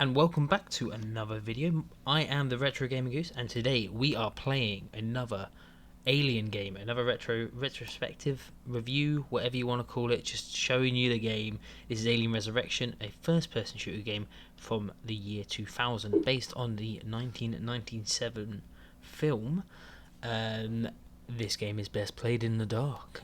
And welcome back to another video. I am the Retro Gaming Goose, and today we are playing another Alien game, another retrospective review, whatever you want to call it, just showing you the game. This is Alien Resurrection, a first-person shooter game from the year 2000, based on the 1997 film. This game is best played in the dark.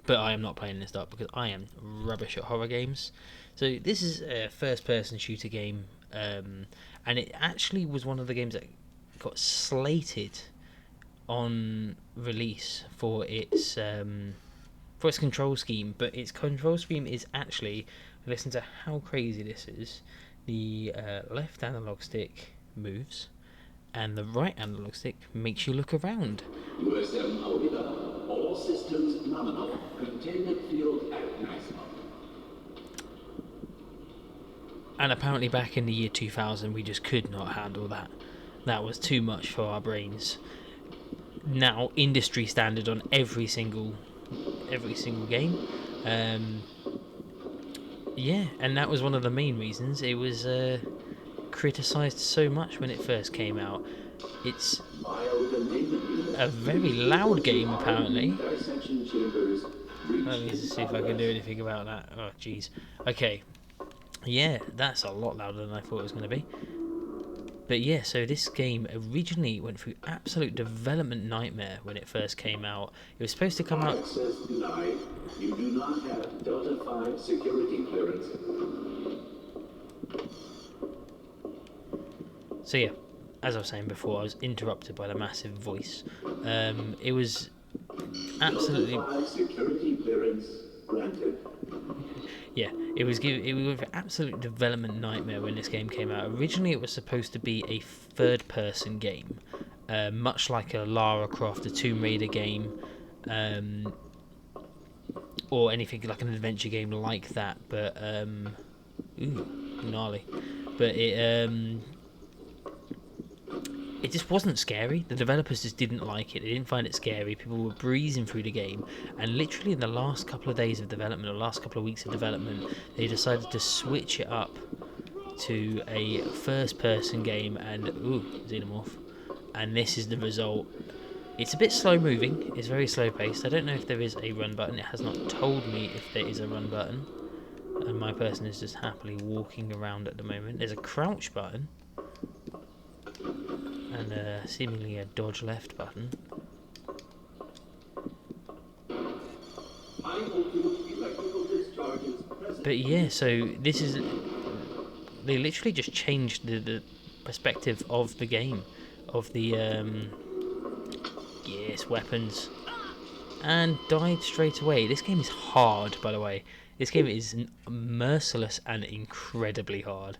But I am not playing this dark because I am rubbish at horror games. So this is a first-person shooter game, and it actually was one of the games that got slated on release for its control scheme. But its control scheme is actually, listen to how crazy this is. The left analog stick moves, and the right analog stick makes you look around. USM Alvida. All systems nominal. Containment field at maximum. And apparently back in the year 2000 we just could not handle that. That was too much for our brains. Now industry standard on every single game. Yeah, and that was one of the main reasons it was criticised so much when it first came out. It's a very loud game apparently. Let me see if I can do anything about that. Oh jeez. Okay. Yeah, that's a lot louder than I thought it was going to be. But yeah, so this game originally went through absolute development nightmare when it first came out. It was supposed to come out... Access denied. You do not have Delta 5 security clearance. So yeah, as I was saying before, I was interrupted by the massive voice. It was absolutely... Delta 5 security clearance granted. Yeah, it was an absolute development nightmare when this game came out. Originally, it was supposed to be a third-person game, much like a Lara Croft, a Tomb Raider game, or anything like an adventure game like that. But gnarly. But it just wasn't scary. The developers just didn't like it. They didn't find it scary. People were breezing through the game, and literally in the last couple of days of development, or last couple of weeks of development, they decided to switch it up to a first-person game. And xenomorph. And this is the result. It's a bit slow-moving. It's very slow-paced. I don't know if there is a run button. It has not told me if there is a run button. And my person is just happily walking around at the moment. There's a crouch button. And seemingly a dodge left button. But yeah, so this is... They literally just changed the perspective of the game. Of the... yes, weapons. And died straight away. This game is hard, by the way. This game is merciless and incredibly hard.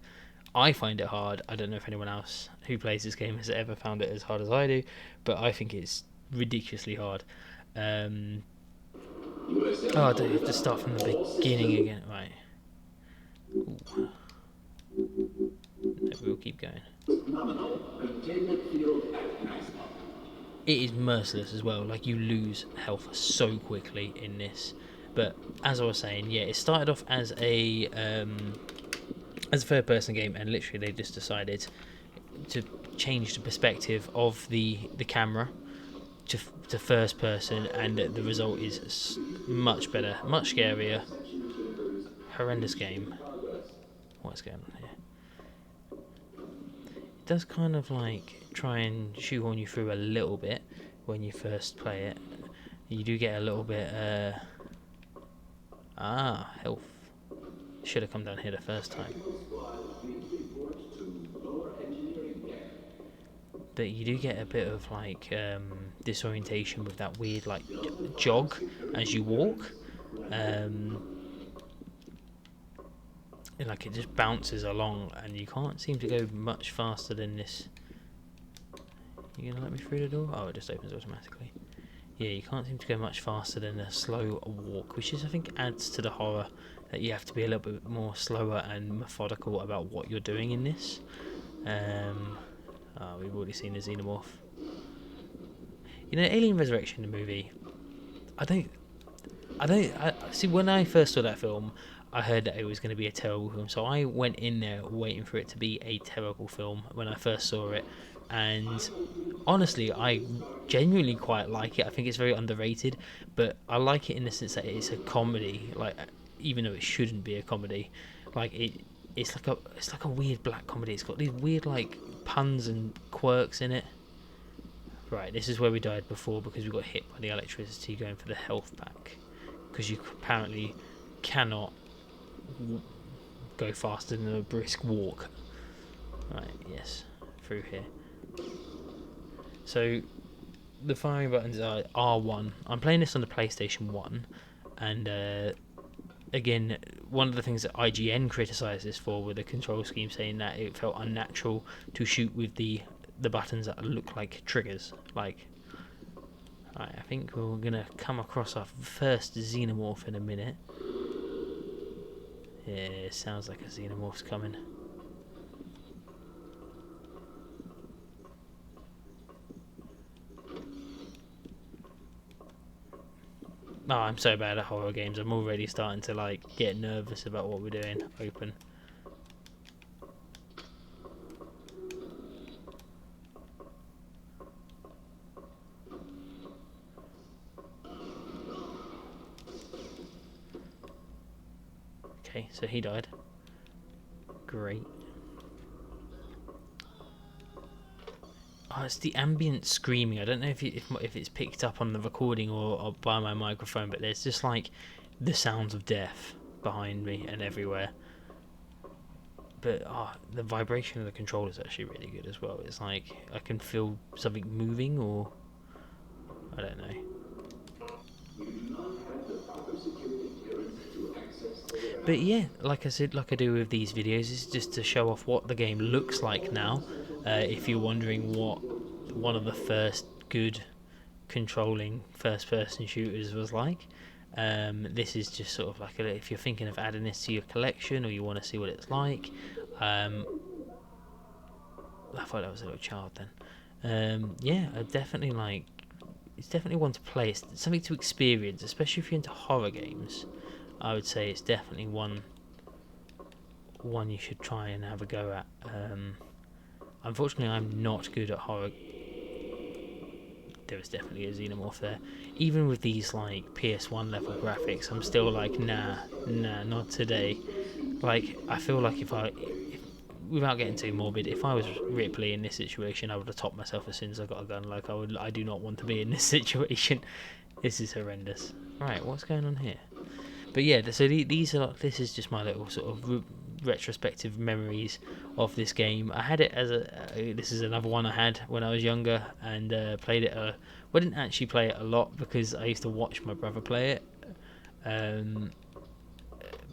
I find it hard. I don't know if anyone else who plays this game has ever found it as hard as I do, but I think it's ridiculously hard. I do have to start from the beginning again. Right. Ooh. No, we'll keep going. It is merciless as well. Like, you lose health so quickly in this. But as I was saying, yeah, it started off as a third-person game, and literally they just decided to change the perspective of the camera to first person, and the result is much better, much scarier. Horrendous game. What's going on here? It does kind of like try and shoehorn you through a little bit when you first play it. You do get a little bit health. Should have come down here the first time. But you do get a bit of like disorientation with that weird like jog as you walk. Like it just bounces along, and you can't seem to go much faster than this. You gonna let me through the door? Oh, it just opens automatically. Yeah, you can't seem to go much faster than a slow walk, which is, I think, adds to the horror, that you have to be a little bit more slower and methodical about what you're doing in this. We've already seen the xenomorph. You know, Alien Resurrection, the movie, I see, when I first saw that film, I heard that it was going to be a terrible film, so I went in there waiting for it to be a terrible film when I first saw it, and honestly, I genuinely quite like it. I think it's very underrated, but I like it in the sense that it's a comedy, like even though it shouldn't be a comedy, like it's like a weird black comedy. It's got these weird like puns and quirks in it. Right, this is where we died before because we got hit by the electricity going for the health pack because you apparently cannot go faster than a brisk walk. Right, yes, through here. So the firing buttons are R1. I'm playing this on the PlayStation 1, and again, one of the things that IGN criticised this for with the control scheme, saying that it felt unnatural to shoot with the buttons that look like triggers. Like, right, I think we're gonna come across our first xenomorph in a minute. Yeah, it sounds like a xenomorph's coming. Oh, I'm so bad at horror games. I'm already starting to like get nervous about what we're doing. Open. Okay, so he died. Great. Oh, it's the ambient screaming. I don't know if it's picked up on the recording or by my microphone, but there's just like the sounds of death behind me and everywhere. But the vibration of the controller is actually really good as well. It's like I can feel something moving, or I don't know. But yeah, like I said, like I do with these videos, is just to show off what the game looks like now. If you're wondering what one of the first good controlling first-person shooters was like, this is just sort of like if you're thinking of adding this to your collection or you want to see what it's like. I thought that was a little child then. Yeah, I definitely like. It's definitely one to play. It's something to experience, especially if you're into horror games. I would say it's definitely one you should try and have a go at. Unfortunately, I'm not good at horror. There was definitely a xenomorph there. Even with these like PS1 level graphics, I'm still like, nah, not today. Like, I feel like without getting too morbid, if I was Ripley in this situation, I would have topped myself as soon as I got a gun. Like, I do not want to be in this situation. This is horrendous. Right, what's going on here? But yeah, so this is just my little sort of retrospective memories of this game. I had it as this is another one I had when I was younger and played it. Well, I didn't actually play it a lot because I used to watch my brother play it.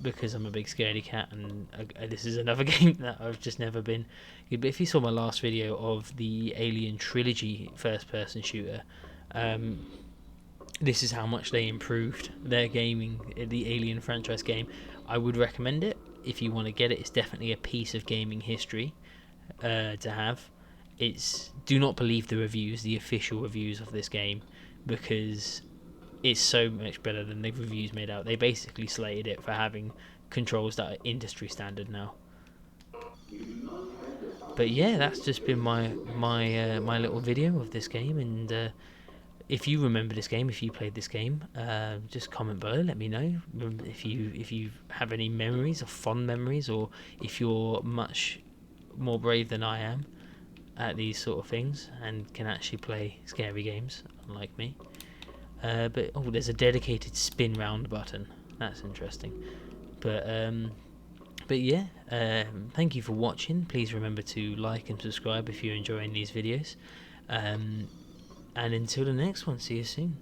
Because I'm a big scaredy cat, and this is another game that I've just never been. But if you saw my last video of the Alien Trilogy first-person shooter, this is how much they improved their gaming, the Alien franchise game. I would recommend it if you want to get it. It's definitely a piece of gaming history to have. Do not believe the reviews, the official reviews of this game, because it's so much better than the reviews made out. They basically slated it for having controls that are industry standard now. But yeah, that's just been my little video of this game, and if you remember this game, if you played this game, just comment below. Let me know if you have any memories or fond memories, or if you're much more brave than I am at these sort of things and can actually play scary games, unlike me. But there's a dedicated spin round button. That's interesting. But yeah, thank you for watching. Please remember to like and subscribe if you're enjoying these videos. And until the next one, see you soon.